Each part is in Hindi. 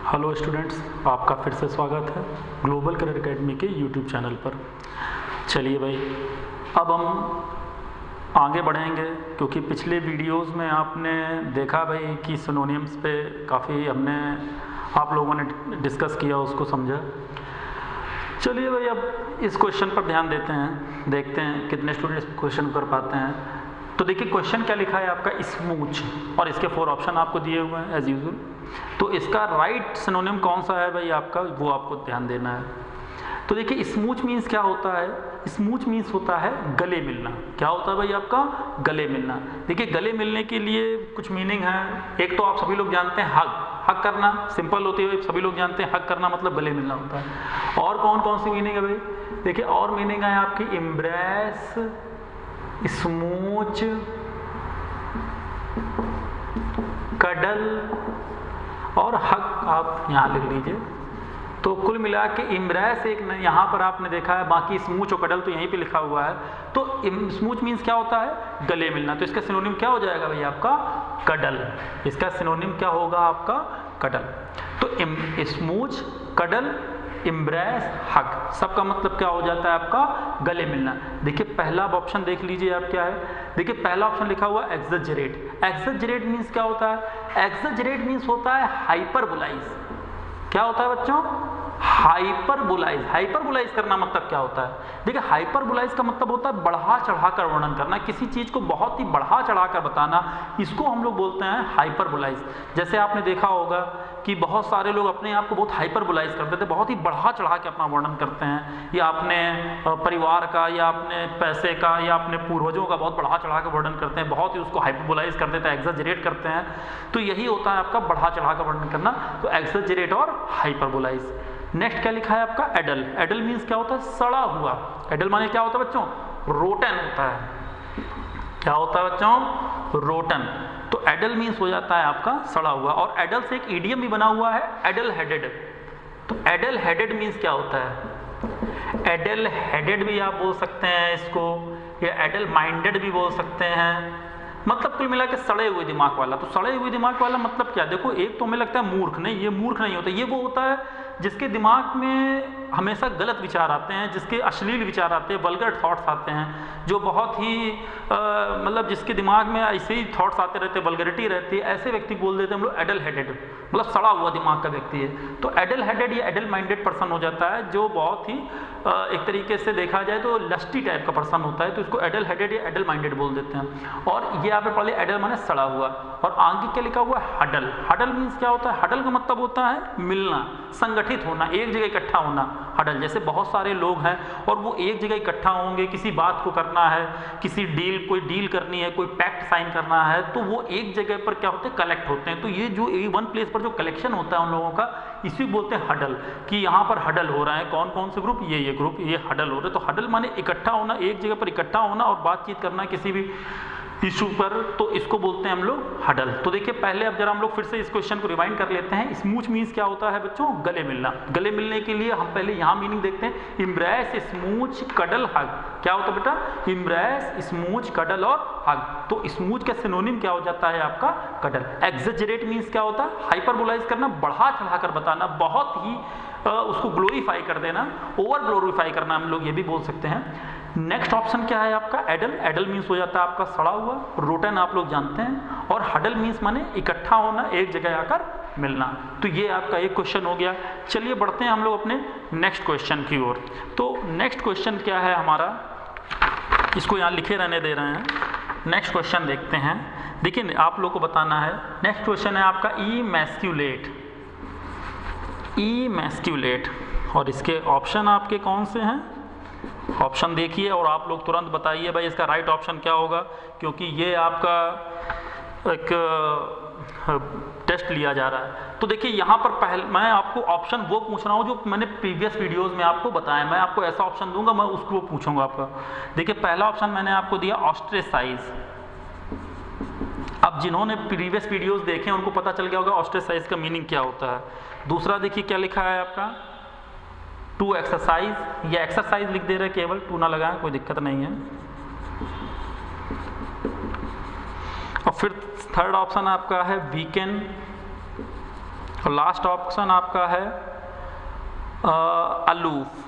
हेलो स्टूडेंट्स, आपका फिर से स्वागत है ग्लोबल करियर एकेडमी के यूट्यूब चैनल पर। चलिए भाई, अब हम आगे बढ़ेंगे क्योंकि पिछले वीडियोस में आपने देखा भाई कि सिनोनिम्स पे काफ़ी हमने आप लोगों ने डिस्कस किया, उसको समझा। चलिए भाई, अब इस क्वेश्चन पर ध्यान देते हैं, देखते हैं कितने स्टूडेंट्स क्वेश्चन कर पाते हैं। तो देखिए क्वेश्चन क्या लिखा है आपका, स्मूच, और इसके 4 ऑप्शन आपको दिए हुए हैं एज यूजुअल। तो इसका राइट सिनोनिम कौन सा है भाई आपका, वो आपको ध्यान देना है। तो देखिए स्मूच मीन्स क्या होता है, स्मूच मीन्स होता है गले मिलना। क्या होता है भाई आपका, गले मिलना। देखिए गले मिलने के लिए कुछ मीनिंग है। एक तो आप सभी लोग जानते हैं हग करना, सिंपल होती है, सभी लोग जानते हैं हग करना मतलब गले मिलना होता है। और कौन कौन सी मीनिंग है भाई, देखिए और मीनिंग है आपकी इम्ब्रेस, स्मूच, कडल और हक आप यहाँ लिख लीजिए। तो कुल मिला के इम्ब्रेस एक यहाँ पर आपने देखा है, बाकी स्मूच और कडल तो यहीं पे लिखा हुआ है। तो स्मूच मीन्स क्या होता है, गले मिलना। तो इसका सिनोनिम क्या हो जाएगा भाई आपका, कडल। इसका सिनोनिम क्या होगा आपका, कडल। तो स्मूच, कडल, इम्ब्रेस, हग, सबका मतलब क्या हो जाता है आपका, गले मिलना। देखिए पहला ऑप्शन देख लीजिए आप, क्या है। देखिए पहला ऑप्शन लिखा हुआ एक्सजरेट। एक्सजरेट मीन्स क्या होता है, एक्सजरेट मीन्स होता है हाइपरबोलाइज। क्या होता है बच्चों, हाइपरबोलाइज। हाइपरबोलाइज करना मतलब क्या होता है, देखिए हाइपरबोलाइज का मतलब होता है बढ़ा चढ़ाकर वर्णन करना, किसी चीज को बहुत ही बढ़ा चढ़ाकर बताना, इसको हम लोग बोलते हैं हाइपरबोलाइज। जैसे आपने देखा होगा कि बहुत सारे लोग अपने आप को बहुत हाइपरबोलाइज करते थे, बहुत ही बढ़ा चढ़ा के अपना वर्णन करते हैं, या अपने परिवार का, या अपने पैसे का, या अपने पूर्वजों का बहुत बढ़ा चढ़ा के वर्णन करते हैं, बहुत ही उसको हाइपरबोलाइज कर देते हैं, एक्सजरेट करते हैं। तो यही होता है आपका बढ़ा चढ़ा कर वर्णन करना, तो एक्सजरेट और हाइपरबोलाइज। नेक्स्ट क्या लिखा है आपका, एडल। एडल मीन्स क्या होता है, सड़ा हुआ। एडल माने क्या होता है बच्चों, रोटन होता है। क्या होता है बच्चों, रोटन। तो एडल मीन्स हो जाता है आपका सड़ा हुआ। और एडल से एक इडियम भी बना हुआ है, एडल हेडेड। तो एडल हेडेड मीन्स क्या होता है, एडल हेडेड भी आप बोल सकते हैं इसको, या एडल माइंडेड भी बोल सकते हैं। मतलब कुल मिला के सड़े हुए दिमाग वाला। तो सड़े हुए दिमाग वाला मतलब क्या, देखो एक तो हमें लगता है मूर्ख, नहीं, ये मूर्ख नहीं होता, ये वो होता है जिसके दिमाग में हमेशा गलत विचार आते हैं, जिसके अश्लील विचार आते हैं, वल्गर थॉट्स आते हैं, जो बहुत ही मतलब जिसके दिमाग में ऐसे ही थॉट्स आते रहते हैं, वल्गरिटी रहती है, ऐसे व्यक्ति बोल देते हैं हम लोग एडल हेडेड, मतलब सड़ा हुआ दिमाग का व्यक्ति है। तो एडल हेडेड या एडल माइंडेड पर्सन हो जाता है जो बहुत ही एक तरीके से देखा जाए तो लस्टी टाइप का पर्सन होता है, तो इसको एडल हेडेड या एडल माइंडेड बोल देते हैं। और ये यहाँ पे पढ़ लिया, एडल माने सड़ा हुआ। और आगे क्या लिखा हुआ है, हडल। हडल मीन्स क्या होता है, हडल का मतलब होता है मिलना, संगठित होना, एक जगह इकट्ठा होना। हडल जैसे बहुत सारे लोग हैं और वो एक जगह इकट्ठा होंगे, किसी बात को करना है, किसी डील, कोई डील करनी है, कोई पैक्ट साइन करना है, तो वो एक जगह पर क्या होते हैं, कलेक्ट होते हैं। तो ये जो वन प्लेस पर जो कलेक्शन होता है उन लोगों का, इसी बोलते हैं हडल, कि यहाँ पर हडल हो रहा है। कौन कौन से ग्रुप, ये ग्रुप, ये हडल हो रहे हैं। तो हडल माने इकट्ठा होना, एक जगह पर इकट्ठा होना और बातचीत करना किसी भी इशू पर, तो इसको बोलते हैं हम लोग हडल। तो देखिए पहले अब जरा हम लोग फिर से इस क्वेश्चन को रिवाइंड कर लेते हैं। स्मूच मीन्स क्या होता है बच्चों, गले मिलना। गले मिलने के लिए हम पहले यहाँ मीनिंग देखते हैं, इम्ब्रेस, स्मूच, कडल, हग। क्या होता है बेटा, इम्ब्रेस, स्मूच, कडल और हग। तो स्मूच का सिनोनिम क्या हो जाता है आपका, कडल। एक्सजरेट मीन्स क्या होता है, हाइपरबोलाइज करना, बढ़ा चढ़ाकर बताना, बहुत ही उसको ग्लोरीफाई कर देना, ओवर ग्लोरीफाई करना, हम लोग ये भी बोल सकते हैं। नेक्स्ट ऑप्शन क्या है आपका, एडल। एडल मीन्स हो जाता है आपका सड़ा हुआ, रोटन आप लोग जानते हैं। और हडल मीन्स माने इकट्ठा होना, एक जगह आकर मिलना। तो ये आपका एक क्वेश्चन हो गया। चलिए बढ़ते हैं हम लोग अपने नेक्स्ट क्वेश्चन की ओर। तो नेक्स्ट क्वेश्चन क्या है हमारा, इसको यहाँ लिखे रहने दे रहे हैं। नेक्स्ट क्वेश्चन देखते हैं। देखिए आप लोग को बताना है, नेक्स्ट क्वेश्चन है आपका इमैस्क्यूलेट। इमैस्क्यूलेट, और इसके ऑप्शन आपके कौन से हैं, ऑप्शन देखिए और आप लोग तुरंत बताइए भाई इसका राइट ऑप्शन क्या होगा, क्योंकि ये आपका एक टेस्ट लिया जा रहा है। तो देखिए यहाँ पर पहले मैं आपको ऑप्शन वो पूछ रहा हूँ जो मैंने प्रीवियस वीडियोस में आपको बताया। मैं आपको ऐसा ऑप्शन दूंगा, मैं उसको पूछूंगा आपका। देखिए पहला ऑप्शन मैंने आपको दिया ऑस्ट्रेसाइज। अब जिन्होंने प्रीवियस वीडियोस देखे उनको पता चल गया होगा ऑस्ट्रेसाइज का मीनिंग क्या होता है। दूसरा देखिए क्या लिखा है आपका, टू एक्सरसाइज, या एक्सरसाइज लिख दे रहे हैं, केवल टू ना लगाएं, कोई दिक्कत नहीं है। और फिर थर्ड ऑप्शन आपका है वीकेंड, और लास्ट ऑप्शन आपका है अलूफ।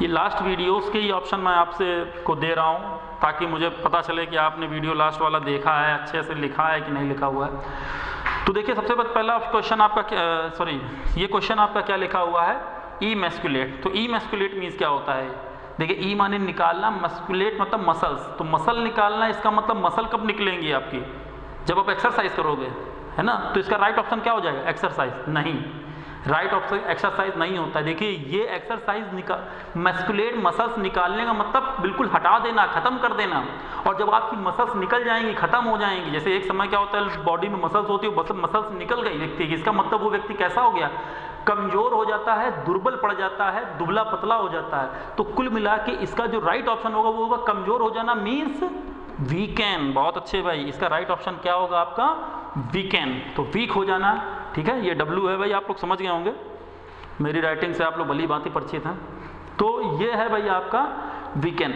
ये लास्ट वीडियोस के ही ऑप्शन मैं आपसे को दे रहा हूँ ताकि मुझे पता चले कि आपने वीडियो लास्ट वाला देखा है, अच्छे से लिखा है कि नहीं लिखा हुआ है। तो देखिए सबसे पहला क्वेश्चन आपका ये क्वेश्चन आपका क्या लिखा हुआ है, ई मैस्कुलेट। तो ई मैस्कुलेट मीन्स क्या होता है, देखिए ई माने निकालना, मस्कुलेट मतलब मसल्स। तो मसल निकालना, इसका मतलब मसल कब निकलेंगी आपकी, जब आप एक्सरसाइज करोगे, है ना। तो इसका राइट ऑप्शन क्या हो जाएगा, एक्सरसाइज। नहीं, राइट ऑप्शन एक्सरसाइज नहीं होता है। देखिए ये एक्सरसाइज मस्कुलेट मसल्स निकालने का मतलब बिल्कुल हटा देना, खत्म कर देना। और जब आपकी मसल्स निकल जाएंगी, खत्म हो जाएंगी, जैसे एक समय क्या होता है बॉडी में मसल्स होती है, मसल्स निकल गई व्यक्ति की, इसका मतलब वो व्यक्ति कैसा हो गया, कमजोर हो जाता है, दुर्बल पड़ जाता है, दुबला पतला हो जाता है। तो कुल मिला के इसका जो राइट ऑप्शन होगा वो होगा कमजोर हो जाना मीन्स वीकेन। बहुत अच्छे भाई, इसका राइट ऑप्शन क्या होगा आपका, वीकेन। तो वीक हो जाना, ठीक है। ये डब्ल्यू है भाई, आप लोग समझ गए होंगे, मेरी राइटिंग से आप लोग भली भांति परिचित हैं। तो ये है भाई आपका वीकेन।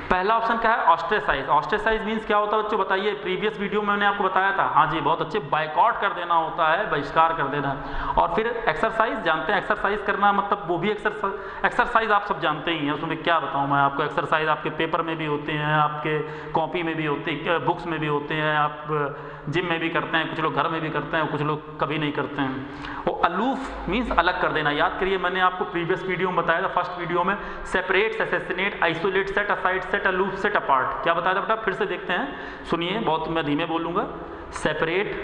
पहला ऑप्शन क्या है, ऑस्ट्रेसाइज। ऑस्ट्रेसाइज मीन्स क्या होता है बच्चों, बताइए। प्रीवियस वीडियो में मैंने आपको बताया था, हाँ जी बहुत अच्छे, बायकॉट कर देना होता है, बहिष्कार कर देना। और फिर एक्सरसाइज जानते हैं, एक्सरसाइज करना मतलब वो भी एक्सरसाइज आप सब जानते ही हैं, उसमें क्या बताऊँ मैं आपको। एक्सरसाइज आपके पेपर में भी होते हैं, आपके कॉपी में भी होते हैं, बुक्स में भी होते हैं, आप जिम में भी करते हैं, कुछ लोग घर में भी करते हैं, कुछ लोग कभी नहीं करते हैं। वो अलूफ मीन्स अलग कर देना। याद करिए मैंने आपको प्रीवियस वीडियो में बताया था, फर्स्ट वीडियो में, separate, assassinate, isolate, set aside, set aloof, set apart. क्या बताया था बेटा, फिर से देखते हैं, सुनिए, बहुत मैं धीमे बोलूँगा। Separate,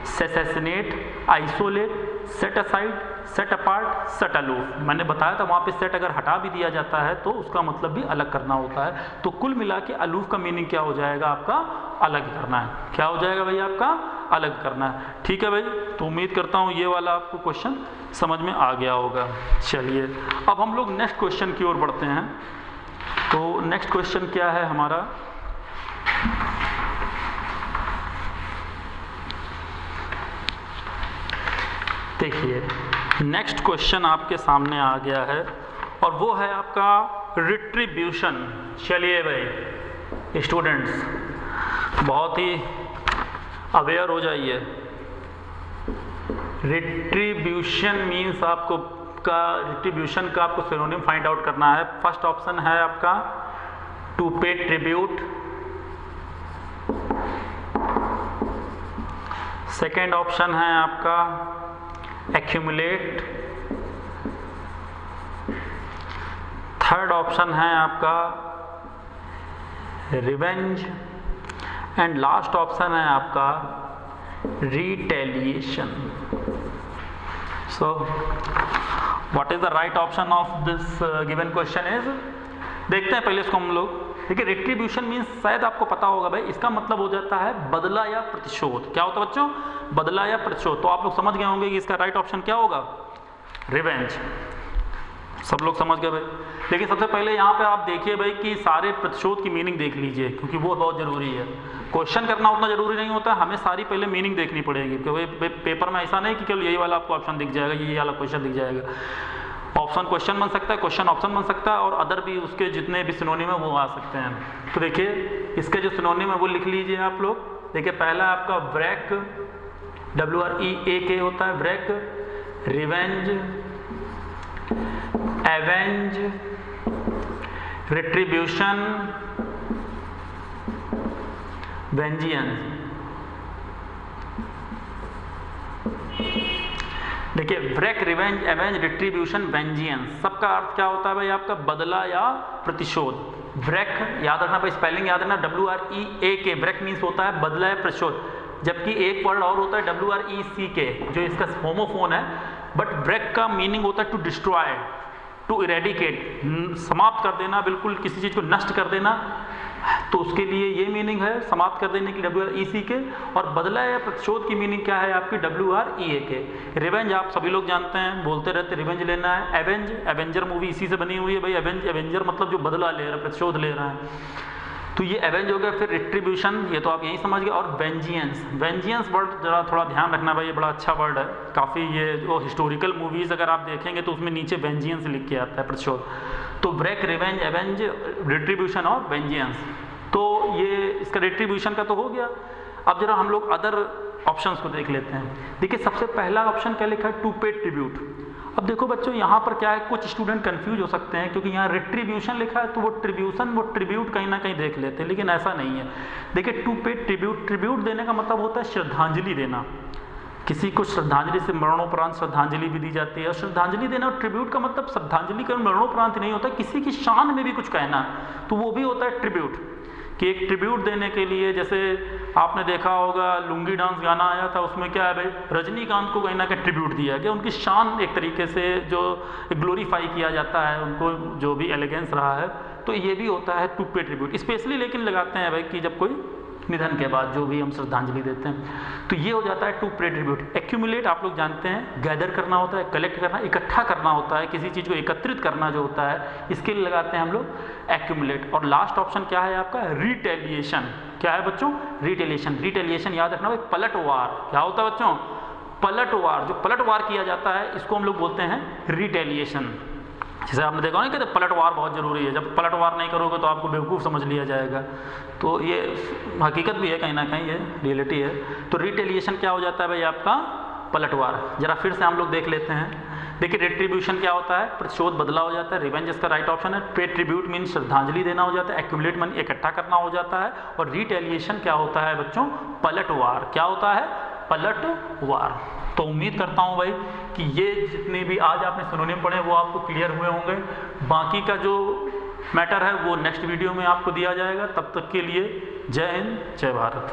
assassinate, isolate, set aside, set apart, set aloof. मैंने बताया था वहाँ पे सेट अगर हटा भी दिया जाता है तो उसका मतलब भी अलग करना होता है। तो कुल मिला के अलूफ का मीनिंग क्या हो जाएगा आपका, अलग करना है। क्या हो जाएगा भाई आपका, अलग करना है। ठीक है भाई, तो उम्मीद करता हूँ ये वाला आपको क्वेश्चन समझ में आ गया होगा। चलिए अब हम लोग नेक्स्ट क्वेश्चन की ओर बढ़ते हैं। तो नेक्स्ट क्वेश्चन क्या है हमारा, देखिए नेक्स्ट क्वेश्चन आपके सामने आ गया है और वो है आपका रिट्रीब्यूशन। चलिए भाई स्टूडेंट्स बहुत ही अवेयर हो जाइए। रिट्रीब्यूशन मीन्स आपको रिट्रीब्यूशन का आपको सिनोनिम फाइंड आउट करना है। फर्स्ट ऑप्शन है आपका टू पे ट्रिब्यूट, सेकेंड ऑप्शन है आपका एक्यूमुलेट, थर्ड ऑप्शन है आपका रिवेंज एंड लास्ट ऑप्शन है आपका retaliation. So what is the right option of this given question is, देखते हैं पहले इसको हम लोग। देखिए रिट्रीब्यूशन मीन्स शायद आपको पता होगा भाई, इसका मतलब हो जाता है बदला या प्रतिशोध। क्या होता है बच्चों, बदला या प्रतिशोध। तो आप लोग समझ गए होंगे कि इसका राइट ऑप्शन क्या होगा, रिवेंज। सब लोग समझ गए भाई। लेकिन सबसे पहले यहाँ पे आप देखिए भाई कि सारे प्रतिशोध की मीनिंग देख लीजिए, क्योंकि वो बहुत जरूरी है। क्वेश्चन करना उतना जरूरी नहीं होता, हमें सारी पहले मीनिंग देखनी पड़ेगी, क्योंकि पेपर में ऐसा नहीं कि केवल यही वाला आपको ऑप्शन दिख जाएगा, ये वाला क्वेश्चन दिख जाएगा। ऑप्शन क्वेश्चन बन सकता है, क्वेश्चन ऑप्शन बन सकता है, और अदर भी उसके जितने भी सिनोनिम है वो आ सकते हैं। तो देखिए इसके जो सिनोनिम है वो लिख लीजिए आप लोग। देखिए पहला आपका ब्रेक, WREAK होता है break, revenge, avenge, retribution, vengeance. देखिए break, revenge, avenge, retribution, vengeance, सबका अर्थ क्या होता है भाई आपका, बदला या प्रतिशोध। ब्रेक याद रखना भाई, स्पेलिंग याद रखना, WREAK, ब्रेक मीन्स होता है बदला या प्रतिशोध। जबकि एक वर्ड और होता है WRECK जो इसका होमोफोन है, बट ब्रेक का मीनिंग होता है टू डिस्ट्रॉय, टू इरेडिकेट, समाप्त कर देना, बिल्कुल किसी चीज़ को नष्ट कर देना। तो उसके लिए ये मीनिंग है समाप्त कर देने की WRECK, और बदला या प्रतिशोध की मीनिंग क्या है आपकी, WREAK। रिवेंज आप सभी लोग जानते हैं, बोलते रहते रिवेंज लेना है। एवेंज, एवेंजर मूवी इसी से बनी हुई है भाई। एवेंजर मतलब जो बदला ले रहा है, प्रतिशोध ले रहा है, तो ये एवेंज हो गया। फिर रिट्रीब्यूशन, ये तो आप यही समझ गए। और वेंजियंस, वेंजियंस वर्ड जरा थोड़ा ध्यान रखना भाई, ये बड़ा अच्छा वर्ड है काफ़ी। ये जो हिस्टोरिकल मूवीज़ अगर आप देखेंगे तो उसमें नीचे वेंजियंस लिख के आता है, प्रतिशोध। तो ब्रेक, रिवेंज, एवेंज, रिट्रीब्यूशन और वेंजियंस। तो ये इसका रिट्रीब्यूशन का तो हो गया। अब जरा हम लोग अदर ऑप्शंस को देख लेते हैं। देखिए सबसे पहला ऑप्शन क्या लिखा है, टू पे ट्रिब्यूट। अब देखो बच्चों यहाँ पर क्या है, कुछ स्टूडेंट कंफ्यूज हो सकते हैं क्योंकि यहाँ रिट्रीब्यूशन लिखा है तो वो ट्रिब्यूट कहीं ना कहीं देख लेते हैं, लेकिन ऐसा नहीं है। देखिए टू पे ट्रिब्यूट, ट्रिब्यूट देने का मतलब होता है श्रद्धांजलि देना, किसी को श्रद्धांजलि से मरणोपरांत श्रद्धांजलि भी दी जाती है। और श्रद्धांजलि देना और ट्रिब्यूट का मतलब श्रद्धांजलि का मरणोपरांत नहीं होता, किसी की शान में भी कुछ कहना, तो वो भी होता है ट्रिब्यूट। कि एक ट्रिब्यूट देने के लिए, जैसे आपने देखा होगा लुंगी डांस गाना आया था, उसमें क्या है भाई, रजनीकांत को कहीं ना कहीं ट्रिब्यूट दिया गया, उनकी शान एक तरीके से जो ग्लोरीफाई किया जाता है, उनको जो भी एलिगेंस रहा है, तो ये भी होता है टू पे ट्रिब्यूट। स्पेशली लेकिन लगाते हैं भाई कि जब कोई निधन के बाद जो भी हम श्रद्धांजलि देते हैं, तो ये हो जाता है टू पे ट्रिब्यूट। एक्यूमुलेट आप लोग जानते हैं, गैदर करना होता है, कलेक्ट करना, इकट्ठा करना होता है, किसी चीज़ को एकत्रित करना जो होता है, इसके लिए लगाते हैं हम लोग एक्यूमुलेट। और लास्ट ऑप्शन क्या है आपका, रिटेलिएशन। क्या है बच्चों, रिटेलिएशन। रिटेलिएशन याद रखना भाई, पलटवार। क्या होता है बच्चों, पलटवार। जो पलटवार किया जाता है इसको हम लोग बोलते हैं रिटेलिएशन। जैसे आपने देखा ना कि पलटवार बहुत ज़रूरी है, जब पलटवार नहीं करोगे तो आपको बेवकूफ़ समझ लिया जाएगा, तो ये हकीकत भी है कहीं ना कहीं, ये रियलिटी है। तो रिटेलिएशन क्या हो जाता है भाई आपका, पलटवार। जरा फिर से हम लोग देख लेते हैं। देखिए रिट्रीब्यूशन क्या होता है, प्रतिशोध बदला हो जाता है, रिवेंज इसका राइट ऑप्शन है। पे ट्रिब्यूट मीन श्रद्धांजलि देना हो जाता है, एक्यूमुलेट मीन इकट्ठा करना हो जाता है, और रिटेलिएशन क्या होता है बच्चों, पलटवार। क्या होता है, पलटवार। तो उम्मीद करता हूँ भाई कि ये जितने भी आज आपने सिनोनिम पढ़े वो आपको क्लियर हुए होंगे। बाकी का जो मैटर है वो नेक्स्ट वीडियो में आपको दिया जाएगा। तब तक के लिए जय हिंद, जय भारत।